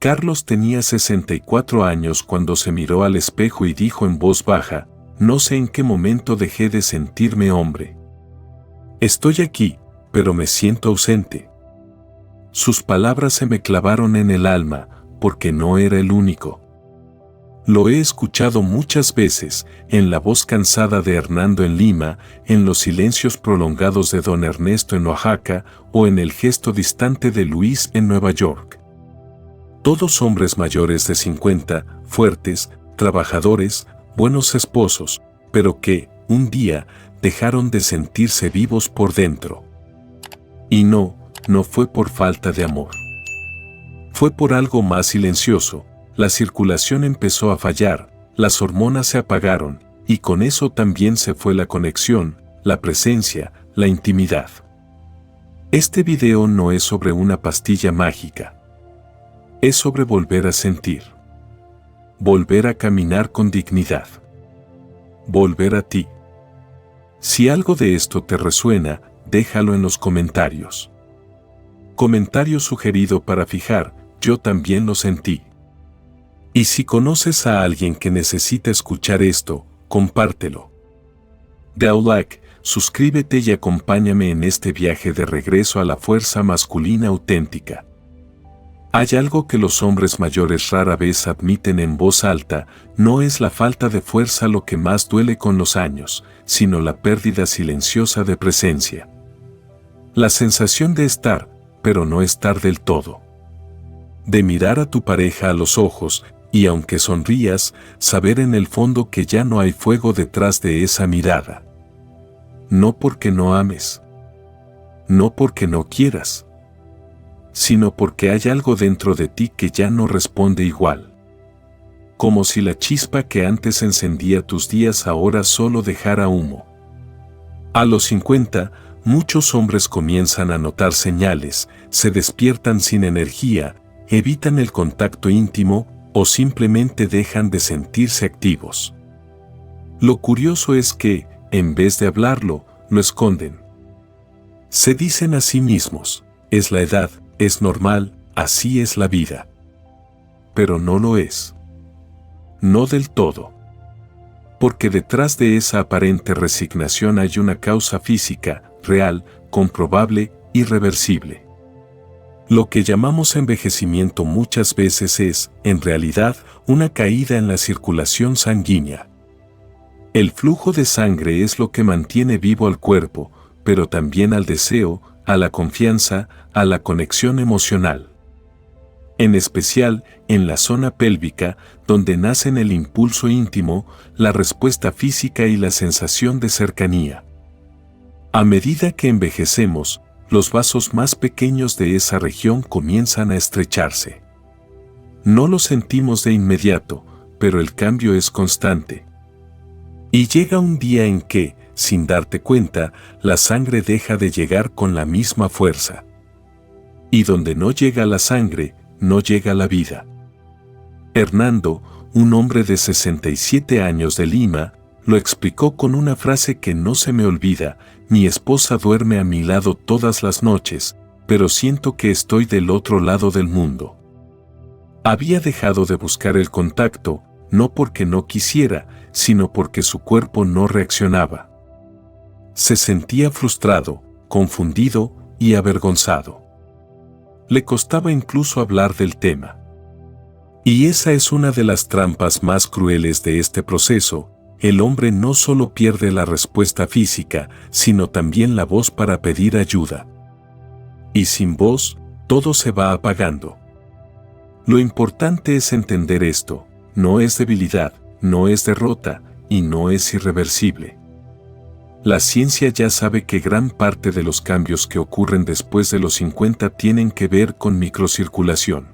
Carlos tenía 64 años cuando se miró al espejo y dijo en voz baja: no sé en qué momento dejé de sentirme hombre. Estoy aquí, pero me siento ausente. Sus palabras se me clavaron en el alma, porque no era el único. Lo he escuchado muchas veces, en la voz cansada de Hernando en Lima, en los silencios prolongados de don Ernesto en Oaxaca, o en el gesto distante de Luis en Nueva York. Todos hombres mayores de 50, fuertes, trabajadores, buenos esposos, pero que, un día, dejaron de sentirse vivos por dentro. Y no fue por falta de amor. Fue por algo más silencioso. La circulación empezó a fallar, las hormonas se apagaron, y con eso también se fue la conexión, la presencia, la intimidad. Este video no es sobre una pastilla mágica. Es sobre volver a sentir. Volver a caminar con dignidad. Volver a ti. Si algo de esto te resuena, déjalo en los comentarios. Comentario sugerido para fijar: yo también lo sentí. Y si conoces a alguien que necesita escuchar esto, compártelo. Da un like, suscríbete y acompáñame en este viaje de regreso a la fuerza masculina auténtica. Hay algo que los hombres mayores rara vez admiten en voz alta: no es la falta de fuerza lo que más duele con los años, sino la pérdida silenciosa de presencia. La sensación de estar, pero no estar del todo. De mirar a tu pareja a los ojos, y aunque sonrías, saber en el fondo que ya no hay fuego detrás de esa mirada. No porque no ames. No porque no quieras. Sino porque hay algo dentro de ti que ya no responde igual. Como si la chispa que antes encendía tus días ahora solo dejara humo. A los 50, muchos hombres comienzan a notar señales, se despiertan sin energía, evitan el contacto íntimo o simplemente dejan de sentirse activos. Lo curioso es que, en vez de hablarlo, lo esconden. Se dicen a sí mismos: es la edad, es normal, así es la vida. Pero no lo es. No del todo. Porque detrás de esa aparente resignación hay una causa física, real, comprobable, irreversible. Lo que llamamos envejecimiento muchas veces es, en realidad, una caída en la circulación sanguínea. El flujo de sangre es lo que mantiene vivo al cuerpo, pero también al deseo, a la confianza, a la conexión emocional. En especial, en la zona pélvica, donde nacen el impulso íntimo, la respuesta física y la sensación de cercanía. A medida que envejecemos, los vasos más pequeños de esa región comienzan a estrecharse. No lo sentimos de inmediato, pero el cambio es constante. Y llega un día en que, sin darte cuenta, la sangre deja de llegar con la misma fuerza. Y donde no llega la sangre, no llega la vida. Hernando, un hombre de 67 años de Lima, lo explicó con una frase que no se me olvida: mi esposa duerme a mi lado todas las noches, pero siento que estoy del otro lado del mundo. Había dejado de buscar el contacto, no porque no quisiera, sino porque su cuerpo no reaccionaba. Se sentía frustrado, confundido y avergonzado. Le costaba incluso hablar del tema. Y esa es una de las trampas más crueles de este proceso: el hombre no solo pierde la respuesta física, sino también la voz para pedir ayuda. Y sin voz, todo se va apagando. Lo importante es entender esto: no es debilidad, no es derrota, y no es irreversible. La ciencia ya sabe que gran parte de los cambios que ocurren después de los 50 tienen que ver con microcirculación.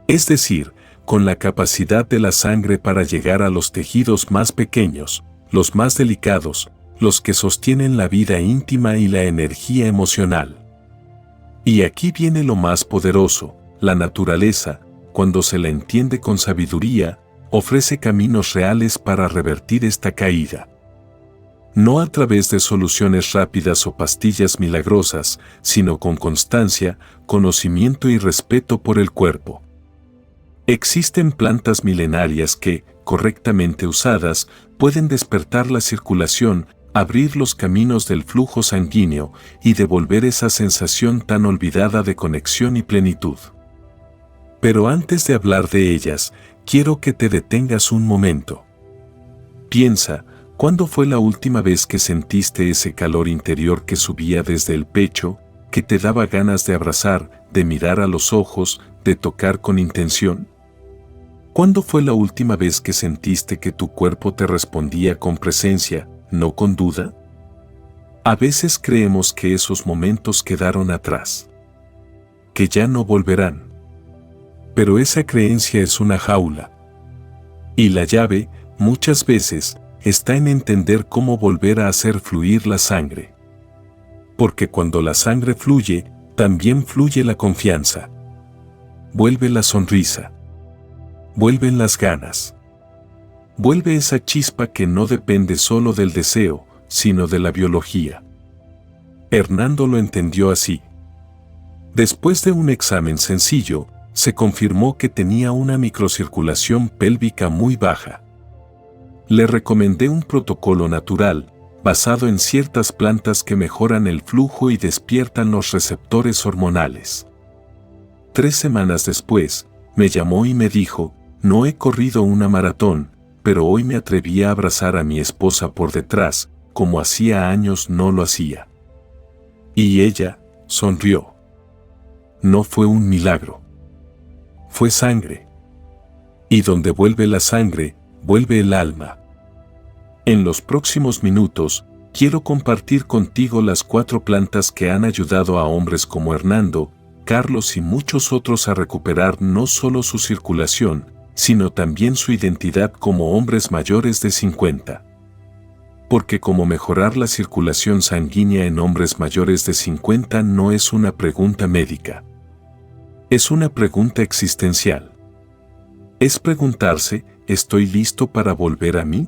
Es decir, con la capacidad de la sangre para llegar a los tejidos más pequeños, los más delicados, los que sostienen la vida íntima y la energía emocional. Y aquí viene lo más poderoso: la naturaleza, cuando se la entiende con sabiduría, ofrece caminos reales para revertir esta caída. No a través de soluciones rápidas o pastillas milagrosas, sino con constancia, conocimiento y respeto por el cuerpo. Existen plantas milenarias que, correctamente usadas, pueden despertar la circulación, abrir los caminos del flujo sanguíneo y devolver esa sensación tan olvidada de conexión y plenitud. Pero antes de hablar de ellas, quiero que te detengas un momento. Piensa, ¿cuándo fue la última vez que sentiste ese calor interior que subía desde el pecho, que te daba ganas de abrazar, de mirar a los ojos, de tocar con intención? ¿Cuándo fue la última vez que sentiste que tu cuerpo te respondía con presencia, no con duda? A veces creemos que esos momentos quedaron atrás, que ya no volverán. Pero esa creencia es una jaula. Y la llave, muchas veces, está en entender cómo volver a hacer fluir la sangre. Porque cuando la sangre fluye, también fluye la confianza. Vuelve la sonrisa. Vuelven las ganas. Vuelve esa chispa que no depende solo del deseo, sino de la biología. Hernando lo entendió así. Después de un examen sencillo, se confirmó que tenía una microcirculación pélvica muy baja. Le recomendé un protocolo natural, basado en ciertas plantas que mejoran el flujo y despiertan los receptores hormonales. 3 semanas después, me llamó y me dijo: no he corrido una maratón, pero hoy me atreví a abrazar a mi esposa por detrás, como hacía años no lo hacía. Y ella sonrió. No fue un milagro. Fue sangre. Y donde vuelve la sangre, vuelve el alma. En los próximos minutos, quiero compartir contigo las 4 plantas que han ayudado a hombres como Hernando, Carlos y muchos otros a recuperar no solo su circulación, sino también su identidad como hombres mayores de 50. Porque como mejorar la circulación sanguínea en hombres mayores de 50 no es una pregunta médica. Es una pregunta existencial. Es preguntarse, ¿estoy listo para volver a mí?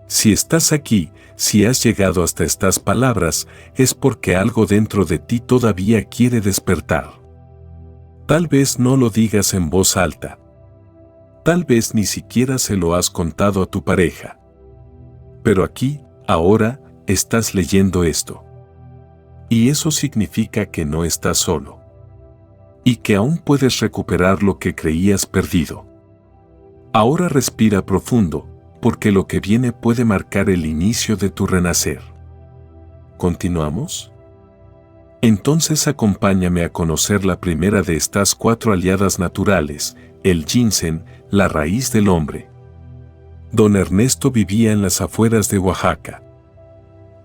Si estás aquí, si has llegado hasta estas palabras, es porque algo dentro de ti todavía quiere despertar. Tal vez no lo digas en voz alta. Tal vez ni siquiera se lo has contado a tu pareja. Pero aquí, ahora, estás leyendo esto. Y eso significa que no estás solo. Y que aún puedes recuperar lo que creías perdido. Ahora respira profundo, porque lo que viene puede marcar el inicio de tu renacer. ¿Continuamos? Entonces acompáñame a conocer la primera de estas 4 aliadas naturales, el ginseng, la raíz del hombre. Don Ernesto vivía en las afueras de Oaxaca.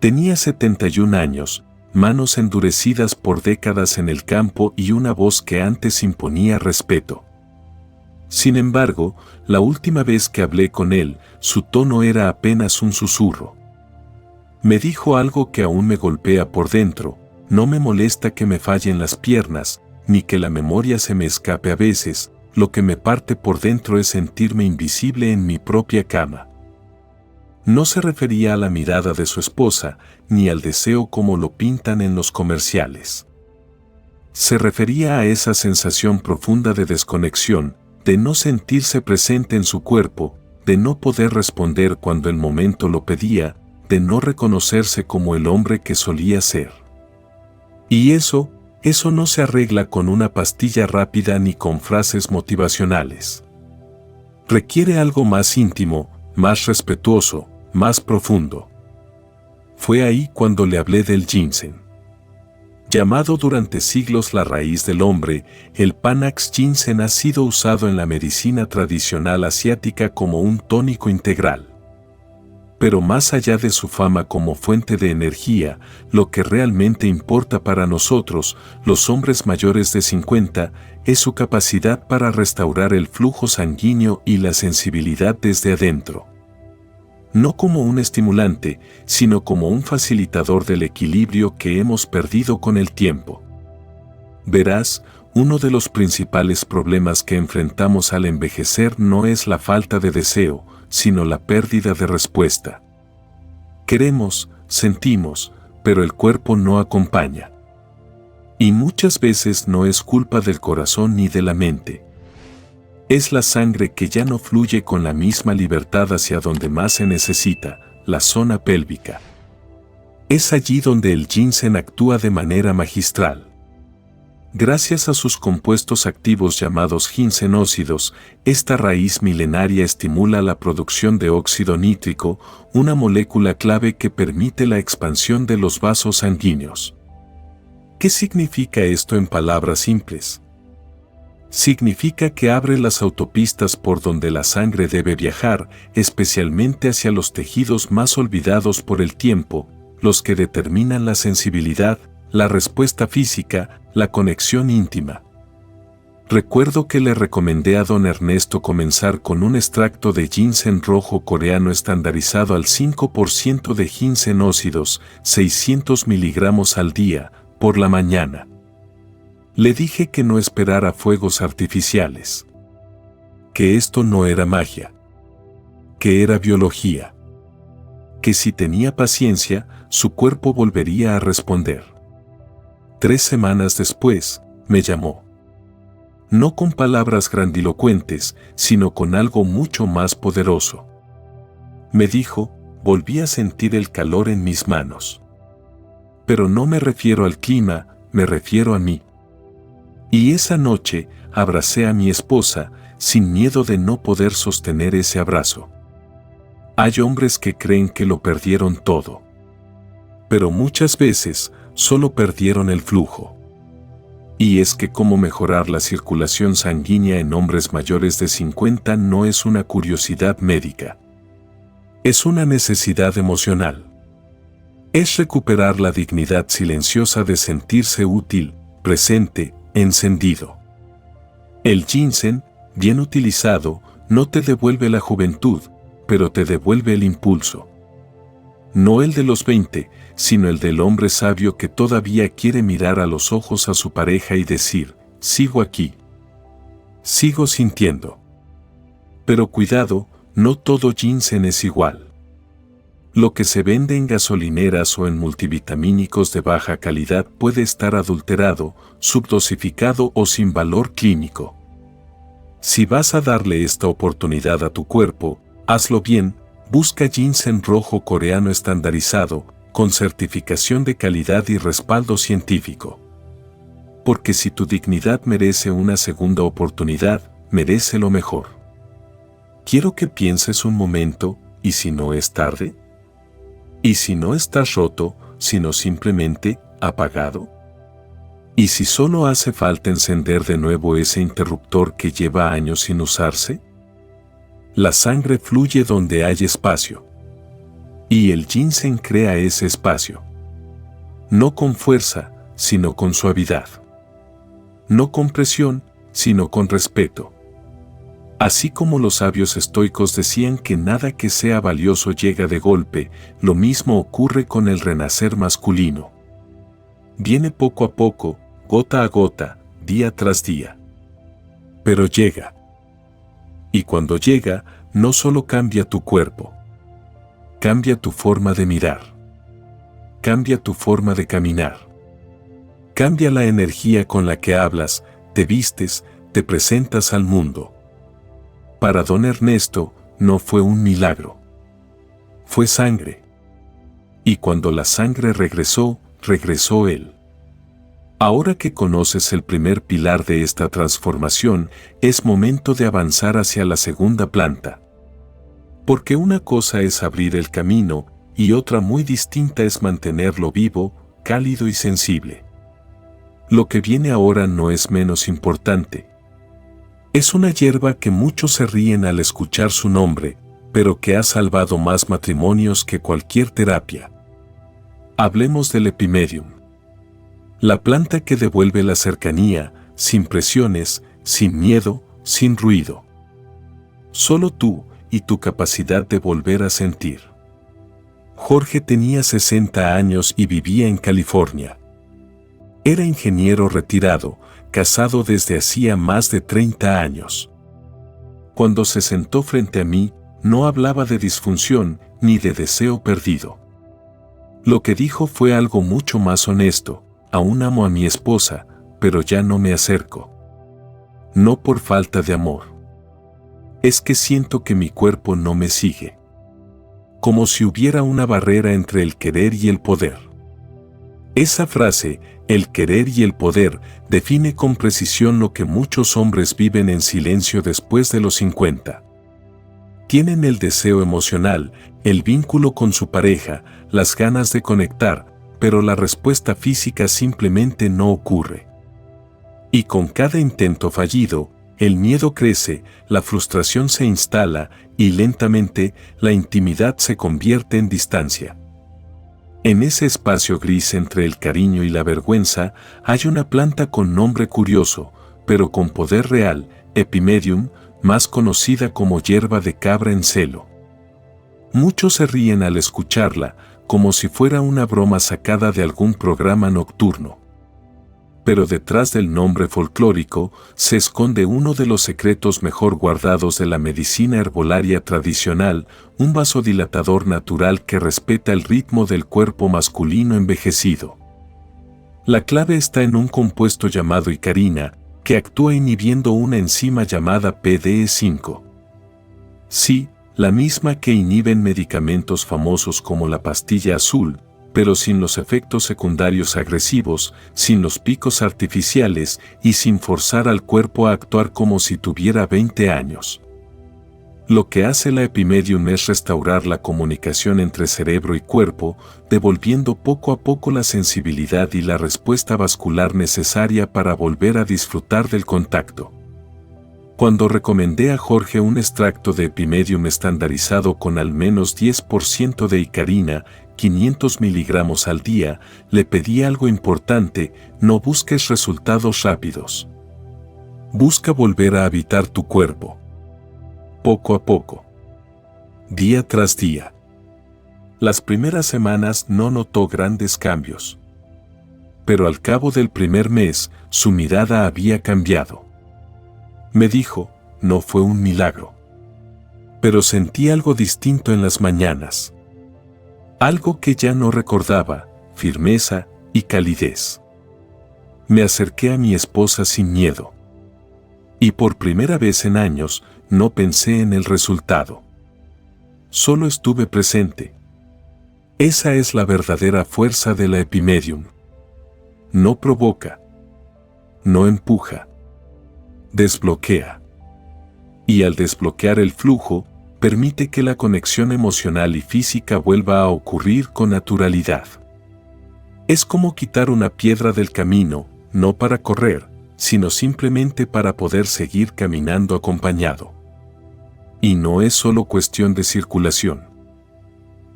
Tenía 71 años, manos endurecidas por décadas en el campo y una voz que antes imponía respeto. Sin embargo, la última vez que hablé con él, su tono era apenas un susurro. Me dijo algo que aún me golpea por dentro: no me molesta que me fallen las piernas, ni que la memoria se me escape a veces. Lo que me parte por dentro es sentirme invisible en mi propia cama. No se refería a la mirada de su esposa, ni al deseo como lo pintan en los comerciales. Se refería a esa sensación profunda de desconexión, de no sentirse presente en su cuerpo, de no poder responder cuando el momento lo pedía, de no reconocerse como el hombre que solía ser. Y eso no se arregla con una pastilla rápida ni con frases motivacionales. Requiere algo más íntimo, más respetuoso, más profundo. Fue ahí cuando le hablé del ginseng. Llamado durante siglos la raíz del hombre, el Panax ginseng ha sido usado en la medicina tradicional asiática como un tónico integral. Pero más allá de su fama como fuente de energía, lo que realmente importa para nosotros, los hombres mayores de 50, es su capacidad para restaurar el flujo sanguíneo y la sensibilidad desde adentro. No como un estimulante, sino como un facilitador del equilibrio que hemos perdido con el tiempo. Verás, uno de los principales problemas que enfrentamos al envejecer no es la falta de deseo, sino la pérdida de respuesta. Queremos, sentimos, pero el cuerpo no acompaña. Y muchas veces no es culpa del corazón ni de la mente. Es la sangre que ya no fluye con la misma libertad hacia donde más se necesita, la zona pélvica. Es allí donde el ginseng actúa de manera magistral. Gracias a sus compuestos activos llamados ginsenócidos, esta raíz milenaria estimula la producción de óxido nítrico, una molécula clave que permite la expansión de los vasos sanguíneos. ¿Qué significa esto en palabras simples? Significa que abre las autopistas por donde la sangre debe viajar, especialmente hacia los tejidos más olvidados por el tiempo, los que determinan la sensibilidad, la respuesta física, la conexión íntima. Recuerdo que le recomendé a don Ernesto comenzar con un extracto de ginseng rojo coreano estandarizado al 5% de ginsenócidos, 600 miligramos al día, por la mañana. Le dije que no esperara fuegos artificiales. Que esto no era magia. Que era biología. Que si tenía paciencia, su cuerpo volvería a responder. 3 semanas después, me llamó. No con palabras grandilocuentes, sino con algo mucho más poderoso. Me dijo, volví a sentir el calor en mis manos. Pero no me refiero al clima, me refiero a mí. Y esa noche, abracé a mi esposa, sin miedo de no poder sostener ese abrazo. Hay hombres que creen que lo perdieron todo. Pero muchas veces, solo perdieron el flujo. Y es que cómo mejorar la circulación sanguínea en hombres mayores de 50 no es una curiosidad médica. Es una necesidad emocional. Es recuperar la dignidad silenciosa de sentirse útil, presente, encendido. El ginseng, bien utilizado, no te devuelve la juventud, pero te devuelve el impulso. No el de los 20, sino el del hombre sabio que todavía quiere mirar a los ojos a su pareja y decir, sigo aquí. Sigo sintiendo. Pero cuidado, no todo ginseng es igual. Lo que se vende en gasolineras o en multivitamínicos de baja calidad puede estar adulterado, subdosificado o sin valor clínico. Si vas a darle esta oportunidad a tu cuerpo, hazlo bien. Busca ginseng rojo coreano estandarizado, con certificación de calidad y respaldo científico. Porque si tu dignidad merece una segunda oportunidad, merece lo mejor. Quiero que pienses un momento, ¿y si no es tarde? ¿Y si no estás roto, sino simplemente apagado? ¿Y si solo hace falta encender de nuevo ese interruptor que lleva años sin usarse? La sangre fluye donde hay espacio. Y el ginseng crea ese espacio. No con fuerza, sino con suavidad. No con presión, sino con respeto. Así como los sabios estoicos decían que nada que sea valioso llega de golpe, lo mismo ocurre con el renacer masculino. Viene poco a poco, gota a gota, día tras día. Pero llega. Y cuando llega, no solo cambia tu cuerpo. Cambia tu forma de mirar. Cambia tu forma de caminar. Cambia la energía con la que hablas, te vistes, te presentas al mundo. Para don Ernesto, no fue un milagro. Fue sangre. Y cuando la sangre regresó, regresó él. Ahora que conoces el primer pilar de esta transformación, es momento de avanzar hacia la segunda planta. Porque una cosa es abrir el camino, y otra muy distinta es mantenerlo vivo, cálido y sensible. Lo que viene ahora no es menos importante. Es una hierba que muchos se ríen al escuchar su nombre, pero que ha salvado más matrimonios que cualquier terapia. Hablemos del epimedium. La planta que devuelve la cercanía, sin presiones, sin miedo, sin ruido. Solo tú y tu capacidad de volver a sentir. Jorge tenía 60 años y vivía en California. Era ingeniero retirado, casado desde hacía más de 30 años. Cuando se sentó frente a mí, no hablaba de disfunción ni de deseo perdido. Lo que dijo fue algo mucho más honesto. Aún amo a mi esposa, pero ya no me acerco. No por falta de amor. Es que siento que mi cuerpo no me sigue. Como si hubiera una barrera entre el querer y el poder. Esa frase, el querer y el poder, define con precisión lo que muchos hombres viven en silencio después de los 50. Tienen el deseo emocional, el vínculo con su pareja, las ganas de conectar, pero la respuesta física simplemente no ocurre. Y con cada intento fallido, el miedo crece, la frustración se instala y lentamente la intimidad se convierte en distancia. En ese espacio gris entre el cariño y la vergüenza hay una planta con nombre curioso, pero con poder real, Epimedium, más conocida como hierba de cabra en celo. Muchos se ríen al escucharla, como si fuera una broma sacada de algún programa nocturno. Pero detrás del nombre folclórico se esconde uno de los secretos mejor guardados de la medicina herbolaria tradicional, un vasodilatador natural que respeta el ritmo del cuerpo masculino envejecido. La clave está en un compuesto llamado icarina, que actúa inhibiendo una enzima llamada PDE5. Sí, la misma que inhiben medicamentos famosos como la pastilla azul, pero sin los efectos secundarios agresivos, sin los picos artificiales y sin forzar al cuerpo a actuar como si tuviera 20 años. Lo que hace la Epimedium es restaurar la comunicación entre cerebro y cuerpo, devolviendo poco a poco la sensibilidad y la respuesta vascular necesaria para volver a disfrutar del contacto. Cuando recomendé a Jorge un extracto de Epimedium estandarizado con al menos 10% de icarina, 500 miligramos al día, le pedí algo importante: no busques resultados rápidos. Busca volver a habitar tu cuerpo. Poco a poco. Día tras día. Las primeras semanas no notó grandes cambios. Pero al cabo del primer mes, su mirada había cambiado. Me dijo, no fue un milagro. Pero sentí algo distinto en las mañanas. Algo que ya no recordaba, firmeza y calidez. Me acerqué a mi esposa sin miedo. Y por primera vez en años, no pensé en el resultado. Solo estuve presente. Esa es la verdadera fuerza de la Epimedium. No provoca. No empuja. Desbloquea. Y al desbloquear el flujo, permite que la conexión emocional y física vuelva a ocurrir con naturalidad. Es como quitar una piedra del camino, no para correr, sino simplemente para poder seguir caminando acompañado. Y no es solo cuestión de circulación.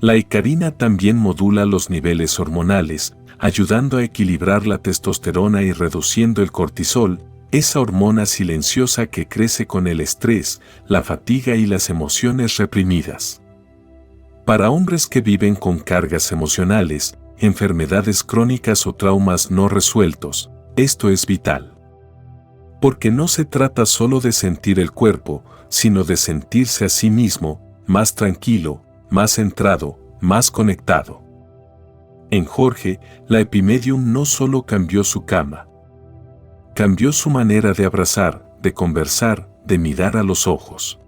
La icarina también modula los niveles hormonales, ayudando a equilibrar la testosterona y reduciendo el cortisol, esa hormona silenciosa que crece con el estrés, la fatiga y las emociones reprimidas. Para hombres que viven con cargas emocionales, enfermedades crónicas o traumas no resueltos, esto es vital. Porque no se trata solo de sentir el cuerpo, sino de sentirse a sí mismo, más tranquilo, más centrado, más conectado. En Jorge, la Epimedium no solo cambió su cama. Cambió su manera de abrazar, de conversar, de mirar a los ojos.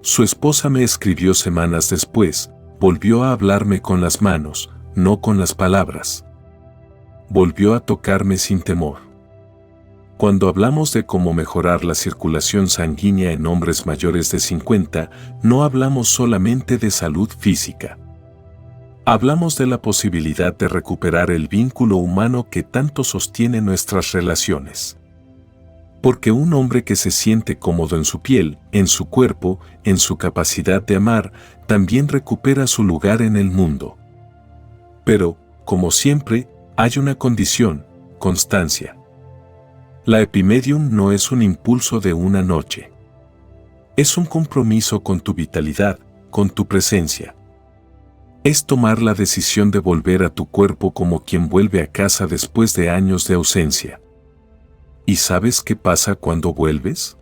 Su esposa me escribió semanas después, volvió a hablarme con las manos, no con las palabras. Volvió a tocarme sin temor. Cuando hablamos de cómo mejorar la circulación sanguínea en hombres mayores de 50, no hablamos solamente de salud física. Hablamos de la posibilidad de recuperar el vínculo humano que tanto sostiene nuestras relaciones. Porque un hombre que se siente cómodo en su piel, en su cuerpo, en su capacidad de amar, también recupera su lugar en el mundo. Pero, como siempre, hay una condición: constancia. La Epimedium no es un impulso de una noche. Es un compromiso con tu vitalidad, con tu presencia. Es tomar la decisión de volver a tu cuerpo como quien vuelve a casa después de años de ausencia. ¿Y sabes qué pasa cuando vuelves?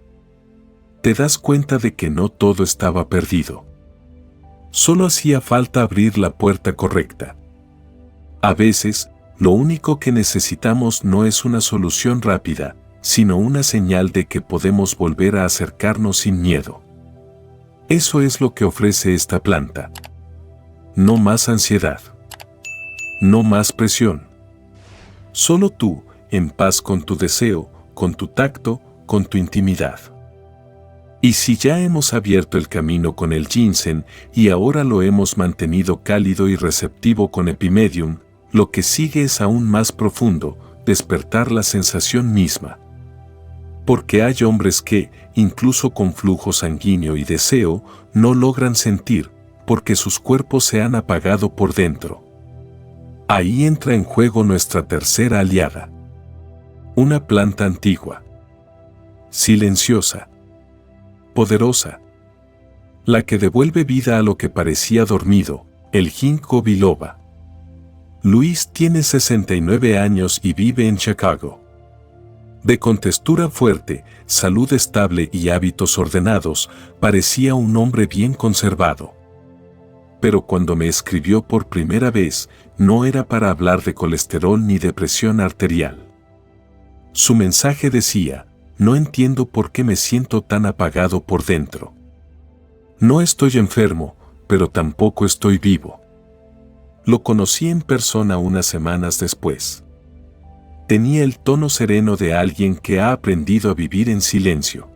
Te das cuenta de que no todo estaba perdido. Solo hacía falta abrir la puerta correcta. A veces, lo único que necesitamos no es una solución rápida, sino una señal de que podemos volver a acercarnos sin miedo. Eso es lo que ofrece esta planta. No más ansiedad. No más presión. Solo tú, en paz con tu deseo, con tu tacto, con tu intimidad. Y si ya hemos abierto el camino con el ginseng y ahora lo hemos mantenido cálido y receptivo con Epimedium, lo que sigue es aún más profundo, despertar la sensación misma. Porque hay hombres que, incluso con flujo sanguíneo y deseo, no logran sentir, porque sus cuerpos se han apagado por dentro. Ahí entra en juego nuestra tercera aliada. Una planta antigua. Silenciosa. Poderosa. La que devuelve vida a lo que parecía dormido, el ginkgo biloba. Luis tiene 69 años y vive en Chicago. De contextura fuerte, salud estable y hábitos ordenados, parecía un hombre bien conservado. Pero cuando me escribió por primera vez, no era para hablar de colesterol ni de presión arterial. Su mensaje decía: no entiendo por qué me siento tan apagado por dentro. No estoy enfermo, pero tampoco estoy vivo. Lo conocí en persona unas semanas después. Tenía el tono sereno de alguien que ha aprendido a vivir en silencio.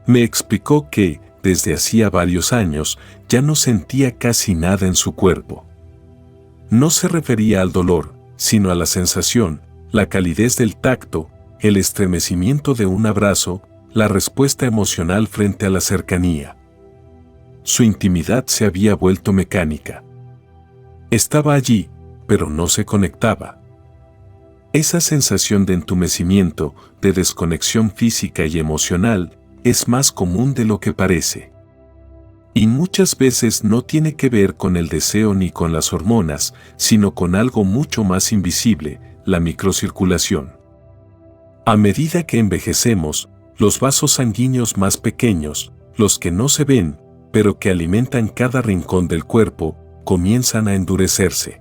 Me explicó que, desde hacía varios años, ya no sentía casi nada en su cuerpo. No se refería al dolor, sino a la sensación, la calidez del tacto, el estremecimiento de un abrazo, la respuesta emocional frente a la cercanía. Su intimidad se había vuelto mecánica. Estaba allí, pero no se conectaba. Esa sensación de entumecimiento, de desconexión física y emocional, es más común de lo que parece. Y muchas veces no tiene que ver con el deseo ni con las hormonas, sino con algo mucho más invisible, la microcirculación. A medida que envejecemos, los vasos sanguíneos más pequeños, los que no se ven, pero que alimentan cada rincón del cuerpo, comienzan a endurecerse.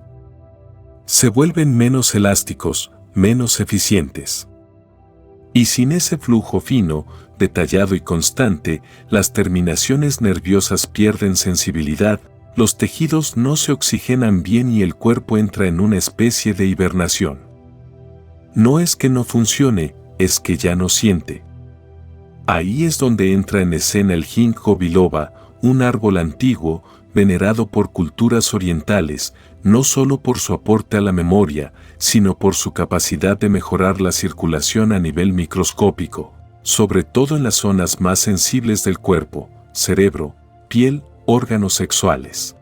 Se vuelven menos elásticos, menos eficientes. Y sin ese flujo fino, detallado y constante, las terminaciones nerviosas pierden sensibilidad, los tejidos no se oxigenan bien y el cuerpo entra en una especie de hibernación. No es que no funcione, es que ya no siente. Ahí es donde entra en escena el ginkgo biloba, un árbol antiguo, venerado por culturas orientales, no solo por su aporte a la memoria, sino por su capacidad de mejorar la circulación a nivel microscópico, sobre todo en las zonas más sensibles del cuerpo, cerebro, piel, órganos sexuales.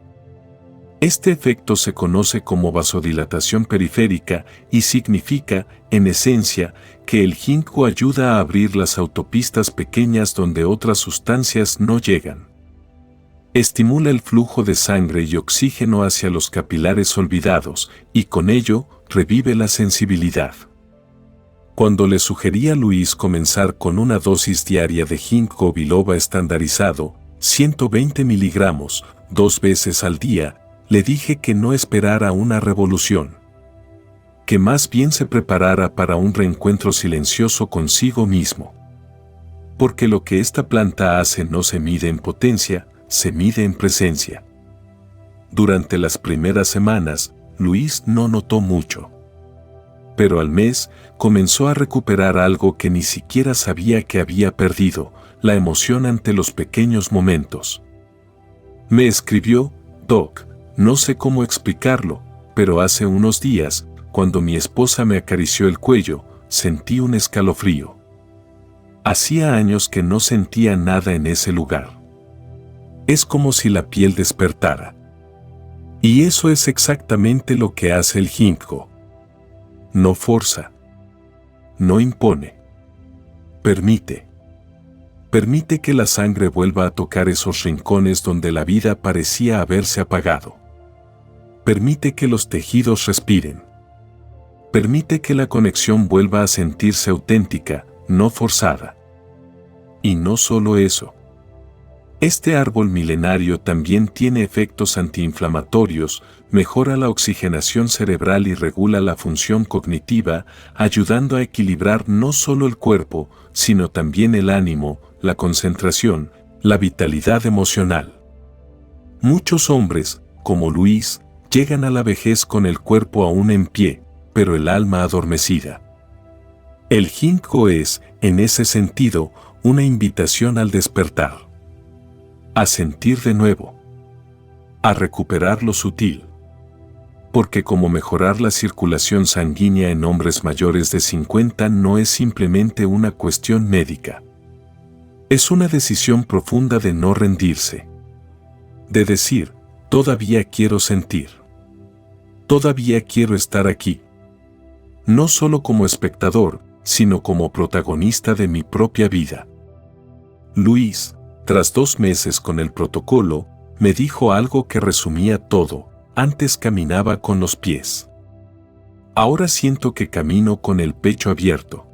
Este efecto se conoce como vasodilatación periférica y significa, en esencia, que el ginkgo ayuda a abrir las autopistas pequeñas donde otras sustancias no llegan. Estimula el flujo de sangre y oxígeno hacia los capilares olvidados, y con ello, revive la sensibilidad. Cuando le sugerí a Luis comenzar con una dosis diaria de ginkgo biloba estandarizado, 120 miligramos, 2 veces al día, le dije que no esperara una revolución. Que más bien se preparara para un reencuentro silencioso consigo mismo. Porque lo que esta planta hace no se mide en potencia, se mide en presencia. Durante las primeras semanas, Luis no notó mucho. Pero al mes, comenzó a recuperar algo que ni siquiera sabía que había perdido, la emoción ante los pequeños momentos. Me escribió: Doc, no sé cómo explicarlo, pero hace unos días, cuando mi esposa me acarició el cuello, sentí un escalofrío. Hacía años que no sentía nada en ese lugar. Es como si la piel despertara. Y eso es exactamente lo que hace el ginkgo. No forza. No impone. Permite. Permite que la sangre vuelva a tocar esos rincones donde la vida parecía haberse apagado. Permite que los tejidos respiren. Permite que la conexión vuelva a sentirse auténtica, no forzada. Y no solo eso. Este árbol milenario también tiene efectos antiinflamatorios, mejora la oxigenación cerebral y regula la función cognitiva, ayudando a equilibrar no solo el cuerpo, sino también el ánimo, la concentración, La vitalidad emocional. Muchos hombres, como Luis, llegan a la vejez con el cuerpo aún en pie, pero el alma adormecida. El ginkgo es, en ese sentido, una invitación al despertar. A sentir de nuevo. A recuperar lo sutil. Porque como mejorar la circulación sanguínea en hombres mayores de 50 no es simplemente una cuestión médica. Es una decisión profunda de no rendirse. De decir, todavía quiero sentir. Todavía quiero estar aquí. No solo como espectador, sino como protagonista de mi propia vida. Luis, tras 2 meses con el protocolo, me dijo algo que resumía todo. Antes caminaba con los pies. Ahora siento que camino con el pecho abierto.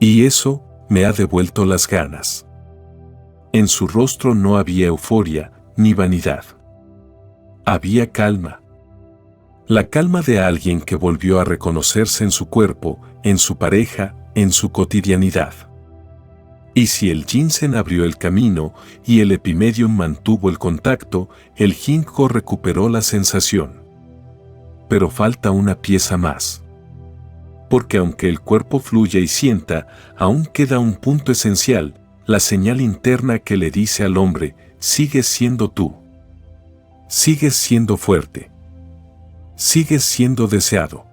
Y eso me ha devuelto las ganas. En su rostro no había euforia ni vanidad. Había calma. La calma de alguien que volvió a reconocerse en su cuerpo, en su pareja, en su cotidianidad. Y si el ginseng abrió el camino y el epimedium mantuvo el contacto, el ginkgo recuperó la sensación. Pero falta una pieza más. Porque aunque el cuerpo fluya y sienta, aún queda un punto esencial, la señal interna que le dice al hombre, sigues siendo tú. Sigues siendo fuerte. Sigues siendo deseado.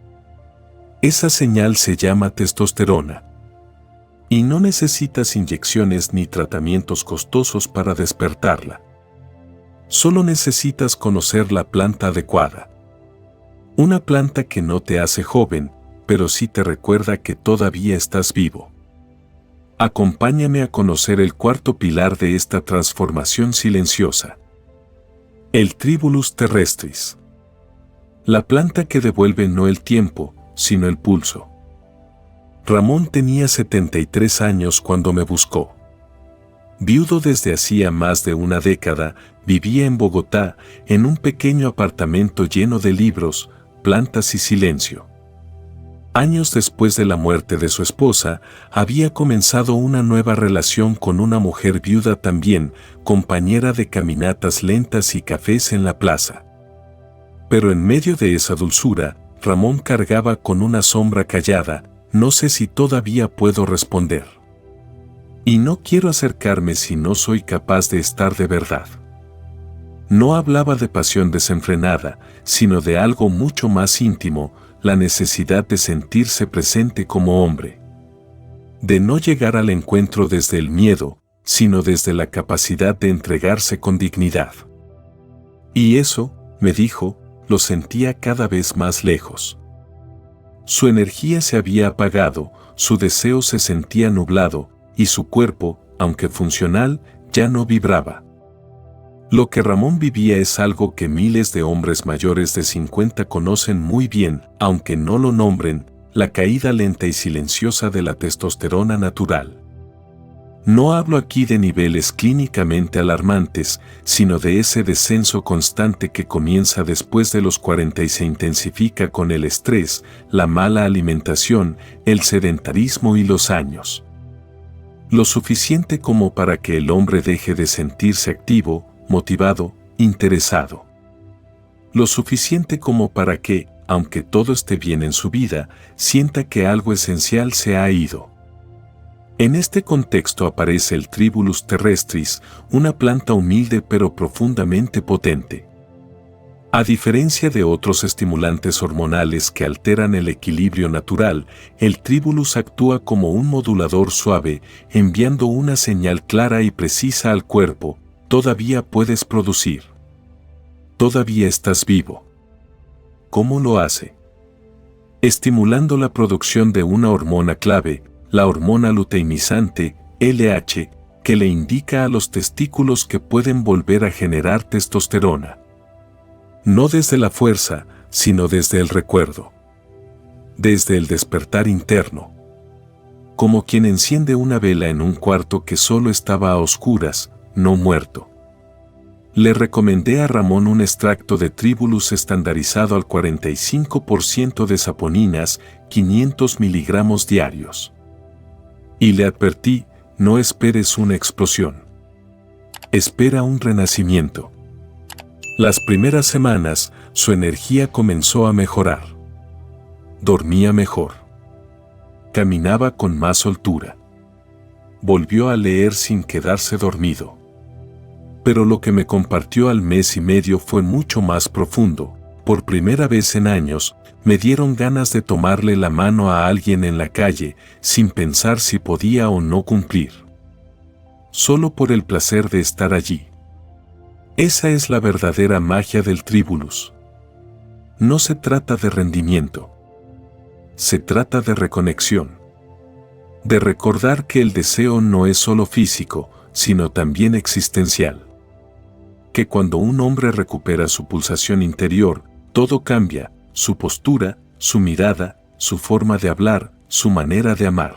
Esa señal se llama testosterona. Y no necesitas inyecciones ni tratamientos costosos para despertarla. Solo necesitas conocer la planta adecuada. Una planta que no te hace joven, pero sí te recuerda que todavía estás vivo. Acompáñame a conocer el cuarto pilar de esta transformación silenciosa. El Tribulus terrestris. La planta que devuelve no el tiempo, sino el pulso. Ramón tenía 73 años cuando me buscó. Viudo desde hacía más de una década, vivía en Bogotá, en un pequeño apartamento lleno de libros, plantas y silencio. Años después de la muerte de su esposa, había comenzado una nueva relación con una mujer viuda también, compañera de caminatas lentas y cafés en la plaza. Pero en medio de esa dulzura, Ramón cargaba con una sombra callada. No sé si todavía puedo responder. Y no quiero acercarme si no soy capaz de estar de verdad. No hablaba de pasión desenfrenada, sino de algo mucho más íntimo, la necesidad de sentirse presente como hombre. De no llegar al encuentro desde el miedo, sino desde la capacidad de entregarse con dignidad. Y eso, me dijo, lo sentía cada vez más lejos. Su energía se había apagado, su deseo se sentía nublado, y su cuerpo, aunque funcional, ya no vibraba. Lo que Ramón vivía es algo que miles de hombres mayores de 50 conocen muy bien, aunque no lo nombren, la caída lenta y silenciosa de la testosterona natural. No hablo aquí de niveles clínicamente alarmantes, sino de ese descenso constante que comienza después de los 40 y se intensifica con el estrés, la mala alimentación, el sedentarismo y los años. Lo suficiente como para que el hombre deje de sentirse activo, motivado, interesado. Lo suficiente como para que, aunque todo esté bien en su vida, sienta que algo esencial se ha ido. En este contexto aparece el Tribulus terrestris, una planta humilde pero profundamente potente. A diferencia de otros estimulantes hormonales que alteran el equilibrio natural, el Tribulus actúa como un modulador suave, enviando una señal clara y precisa al cuerpo: todavía puedes producir. Todavía estás vivo. ¿Cómo lo hace? Estimulando la producción de una hormona clave, la hormona luteinizante, LH, que le indica a los testículos que pueden volver a generar testosterona. No desde la fuerza, sino desde el recuerdo. Desde el despertar interno. Como quien enciende una vela en un cuarto que solo estaba a oscuras, no muerto. Le recomendé a Ramón un extracto de Tribulus estandarizado al 45% de saponinas, 500 miligramos diarios. Y le advertí: no esperes una explosión. Espera un renacimiento. Las primeras semanas, su energía comenzó a mejorar. Dormía mejor. Caminaba con más soltura. Volvió a leer sin quedarse dormido. Pero lo que me compartió al mes y medio fue mucho más profundo. Por primera vez en años, me dieron ganas de tomarle la mano a alguien en la calle, sin pensar si podía o no cumplir. Solo por el placer de estar allí. Esa es la verdadera magia del Tribulus. No se trata de rendimiento. Se trata de reconexión. De recordar que el deseo no es solo físico, sino también existencial. Que cuando un hombre recupera su pulsación interior, todo cambia, su postura, su mirada, su forma de hablar, su manera de amar.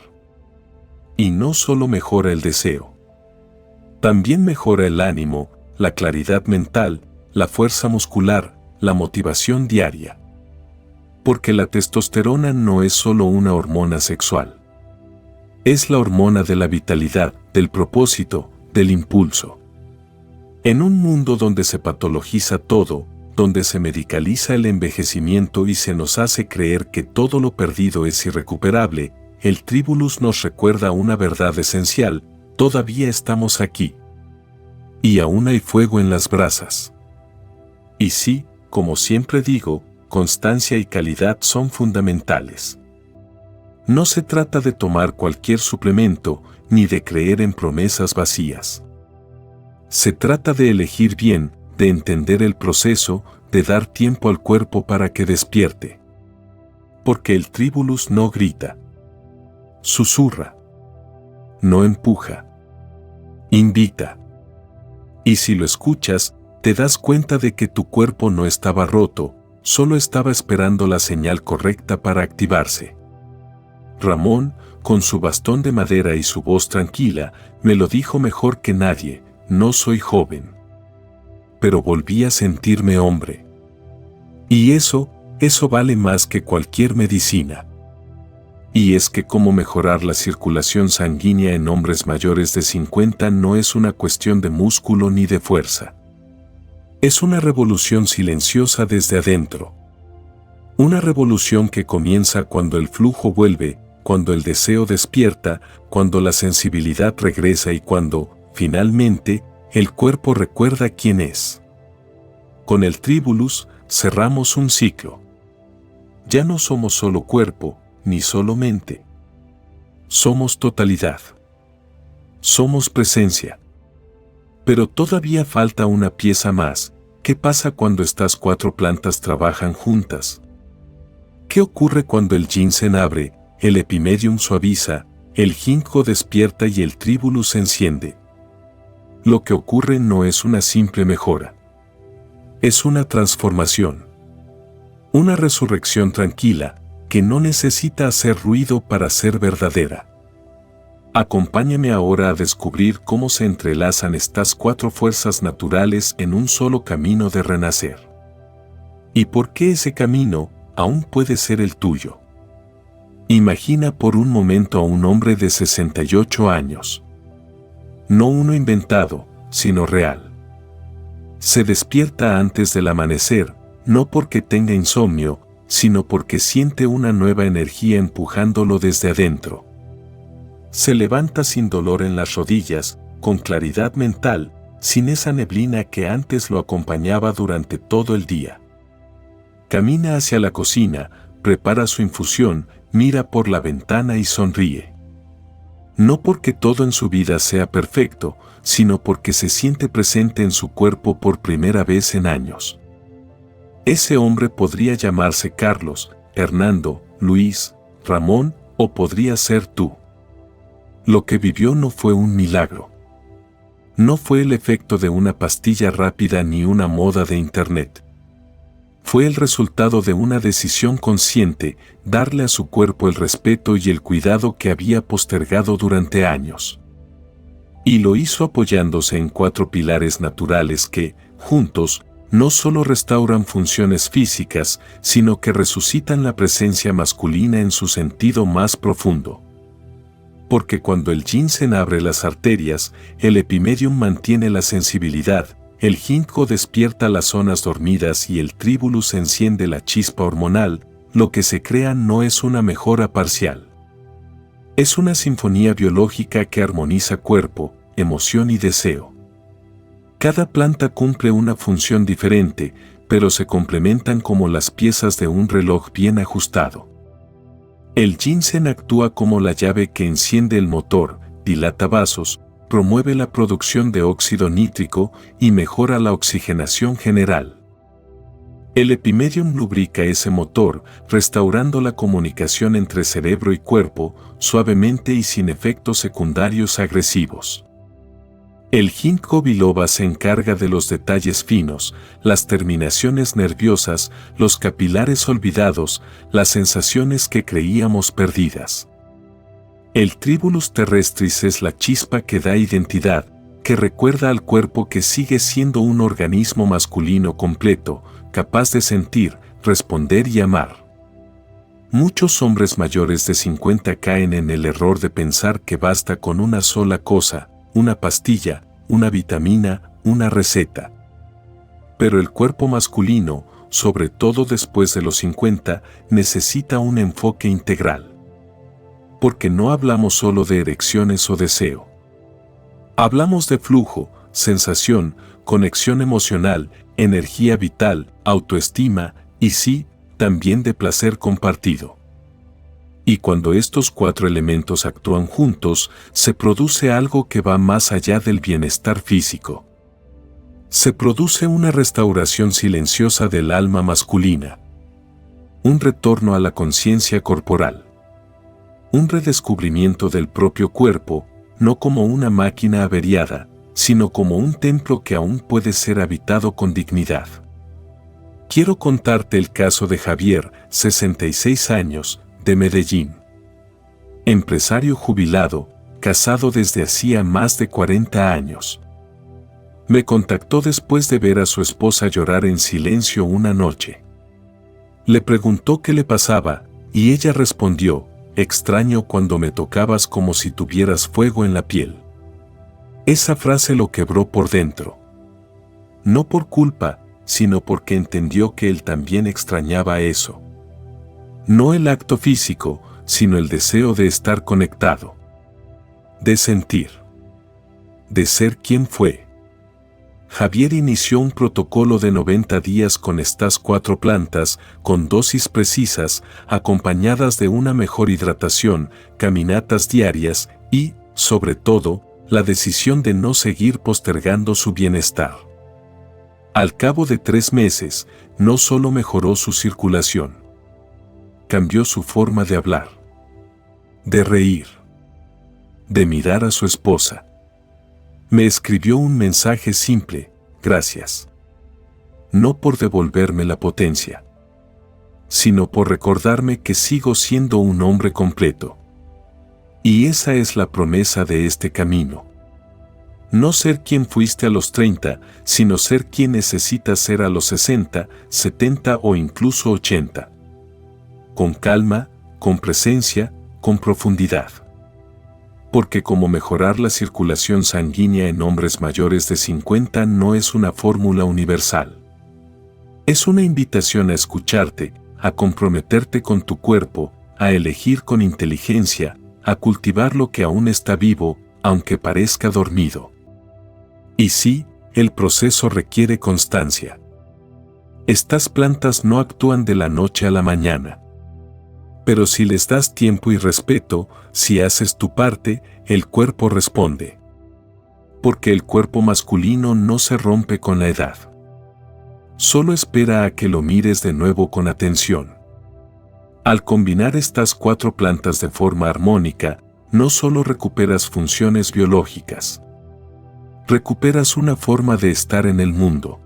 Y no solo mejora el deseo. También mejora el ánimo, la claridad mental, la fuerza muscular, la motivación diaria. Porque la testosterona no es solo una hormona sexual. Es la hormona de la vitalidad, del propósito, del impulso. En un mundo donde se patologiza todo, donde se medicaliza el envejecimiento y se nos hace creer que todo lo perdido es irrecuperable, el Tribulus nos recuerda una verdad esencial: todavía estamos aquí. Y aún hay fuego en las brasas. Y sí, como siempre digo, constancia y calidad son fundamentales. No se trata de tomar cualquier suplemento, ni de creer en promesas vacías. Se trata de elegir bien, de entender el proceso, de dar tiempo al cuerpo para que despierte. Porque el Tribulus no grita. Susurra. No empuja. Invita. Y si lo escuchas, te das cuenta de que tu cuerpo no estaba roto, solo estaba esperando la señal correcta para activarse. Ramón, con su bastón de madera y su voz tranquila, me lo dijo mejor que nadie: no soy joven. Pero volví a sentirme hombre. Y eso vale más que cualquier medicina. Y es que cómo mejorar la circulación sanguínea en hombres mayores de 50 no es una cuestión de músculo ni de fuerza. Es una revolución silenciosa desde adentro. Una revolución que comienza cuando el flujo vuelve, cuando el deseo despierta, cuando la sensibilidad regresa y cuando, finalmente, el cuerpo recuerda quién es. Con el Tribulus cerramos un ciclo. Ya no somos solo cuerpo, ni solo mente. Somos totalidad. Somos presencia. Pero todavía falta una pieza más. ¿Qué pasa cuando estas 4 plantas trabajan juntas? ¿Qué ocurre cuando el ginseng abre, el epimedium suaviza, el ginkgo despierta y el Tribulus se enciende? Lo que ocurre no es una simple mejora. Es una transformación. Una resurrección tranquila, que no necesita hacer ruido para ser verdadera. Acompáñame ahora a descubrir cómo se entrelazan estas 4 fuerzas naturales en un solo camino de renacer. ¿Y por qué ese camino aún puede ser el tuyo? Imagina por un momento a un hombre de 68 años. No uno inventado, sino real. Se despierta antes del amanecer, no porque tenga insomnio, sino porque siente una nueva energía empujándolo desde adentro. Se levanta sin dolor en las rodillas, con claridad mental, sin esa neblina que antes lo acompañaba durante todo el día. Camina hacia la cocina, prepara su infusión, mira por la ventana y sonríe. No porque todo en su vida sea perfecto, sino porque se siente presente en su cuerpo por primera vez en años. Ese hombre podría llamarse Carlos, Hernando, Luis, Ramón, o podría ser tú. Lo que vivió no fue un milagro. No fue el efecto de una pastilla rápida ni una moda de internet. Fue el resultado de una decisión consciente, darle a su cuerpo el respeto y el cuidado que había postergado durante años. Y lo hizo apoyándose en 4 pilares naturales que, juntos, no solo restauran funciones físicas, sino que resucitan la presencia masculina en su sentido más profundo. Porque cuando el ginseng abre las arterias, el epimedium mantiene la sensibilidad, el ginkgo despierta las zonas dormidas y el tribulus enciende la chispa hormonal. Lo que se crea no es una mejora parcial. Es una sinfonía biológica que armoniza cuerpo, emoción y deseo. Cada planta cumple una función diferente, pero se complementan como las piezas de un reloj bien ajustado. El ginseng actúa como la llave que enciende el motor, dilata vasos, promueve la producción de óxido nítrico y mejora la oxigenación general. El epimedium lubrica ese motor, restaurando la comunicación entre cerebro y cuerpo, suavemente y sin efectos secundarios agresivos. El ginkgo biloba se encarga de los detalles finos, las terminaciones nerviosas, los capilares olvidados, las sensaciones que creíamos perdidas. El tribulus terrestris es la chispa que da identidad, que recuerda al cuerpo que sigue siendo un organismo masculino completo, capaz de sentir, responder y amar. Muchos hombres mayores de 50 caen en el error de pensar que basta con una sola cosa, una pastilla, una vitamina, una receta. Pero el cuerpo masculino, sobre todo después de los 50, necesita un enfoque integral. Porque no hablamos solo de erecciones o deseo. Hablamos de flujo, sensación, conexión emocional, energía vital, autoestima y sí, también de placer compartido. Y cuando estos 4 elementos actúan juntos, se produce algo que va más allá del bienestar físico. Se produce una restauración silenciosa del alma masculina. Un retorno a la conciencia corporal. Un redescubrimiento del propio cuerpo, no como una máquina averiada, sino como un templo que aún puede ser habitado con dignidad. Quiero contarte el caso de Javier, 66 años, de Medellín. Empresario jubilado, casado desde hacía más de 40 años. Me contactó después de ver a su esposa llorar en silencio una noche. Le preguntó qué le pasaba, y ella respondió: extraño cuando me tocabas como si tuvieras fuego en la piel. Esa frase lo quebró por dentro. No por culpa, sino porque entendió que él también extrañaba eso. No el acto físico, sino el deseo de estar conectado. De sentir. De ser quien fue. Javier inició un protocolo de 90 días con estas 4 plantas, con dosis precisas, acompañadas de una mejor hidratación, caminatas diarias y, sobre todo, la decisión de no seguir postergando su bienestar. Al cabo de 3 meses, no solo mejoró su circulación, cambió su forma de hablar, de reír, de mirar a su esposa. Me escribió un mensaje simple: gracias. No por devolverme la potencia, sino por recordarme que sigo siendo un hombre completo. Y esa es la promesa de este camino. No ser quien fuiste a los 30, sino ser quien necesitas ser a los 60, 70 o incluso 80. Con calma, con presencia, con profundidad. Porque como mejorar la circulación sanguínea en hombres mayores de 50 no es una fórmula universal. Es una invitación a escucharte, a comprometerte con tu cuerpo, a elegir con inteligencia, a cultivar lo que aún está vivo, aunque parezca dormido. Y sí, el proceso requiere constancia. Estas plantas no actúan de la noche a la mañana. Pero si les das tiempo y respeto, si haces tu parte, el cuerpo responde. Porque el cuerpo masculino no se rompe con la edad. Solo espera a que lo mires de nuevo con atención. Al combinar estas 4 plantas de forma armónica, no solo recuperas funciones biológicas. Recuperas una forma de estar en el mundo.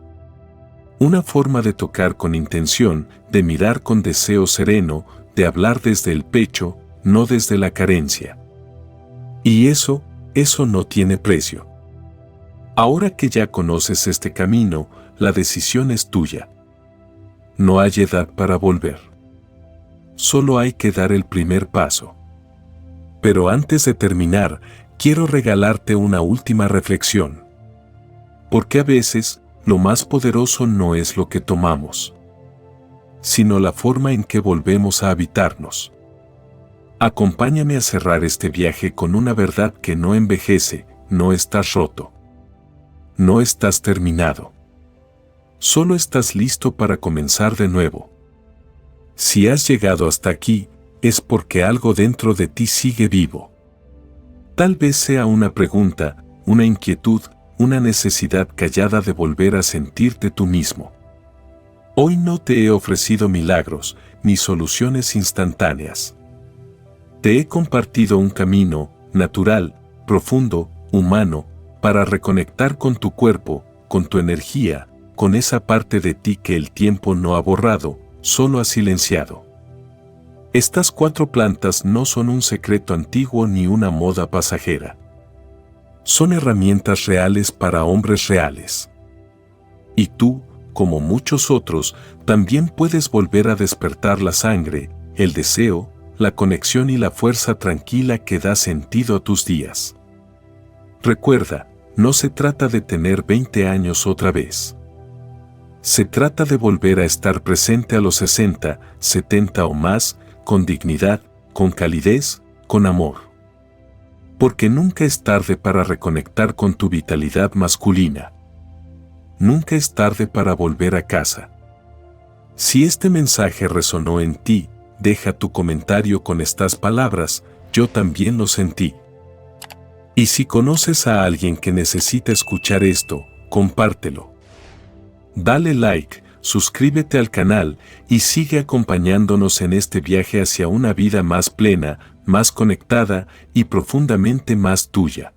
Una forma de tocar con intención, de mirar con deseo sereno, de hablar desde el pecho, no desde la carencia. Y eso no tiene precio. Ahora que ya conoces este camino, la decisión es tuya. No hay edad para volver. Solo hay que dar el primer paso. Pero antes de terminar, quiero regalarte una última reflexión. Porque a veces, lo más poderoso no es lo que tomamos, sino la forma en que volvemos a habitarnos. Acompáñame a cerrar este viaje con una verdad que no envejece. No estás roto. No estás terminado. Solo estás listo para comenzar de nuevo. Si has llegado hasta aquí, es porque algo dentro de ti sigue vivo. Tal vez sea una pregunta, una inquietud, una necesidad callada de volver a sentirte tú mismo. Hoy no te he ofrecido milagros ni soluciones instantáneas. Te he compartido un camino natural, profundo, humano, para reconectar con tu cuerpo, con tu energía, con esa parte de ti que el tiempo no ha borrado, solo ha silenciado. Estas 4 plantas no son un secreto antiguo ni una moda pasajera. Son herramientas reales para hombres reales. Y tú, como muchos otros, también puedes volver a despertar la sangre, el deseo, la conexión y la fuerza tranquila que da sentido a tus días. Recuerda, no se trata de tener 20 años otra vez. Se trata de volver a estar presente a los 60, 70 o más, con dignidad, con calidez, con amor. Porque nunca es tarde para reconectar con tu vitalidad masculina. Nunca es tarde para volver a casa. Si este mensaje resonó en ti, deja tu comentario con estas palabras: yo también lo sentí. Y si conoces a alguien que necesita escuchar esto, compártelo. Dale like, suscríbete al canal y sigue acompañándonos en este viaje hacia una vida más plena, más conectada y profundamente más tuya.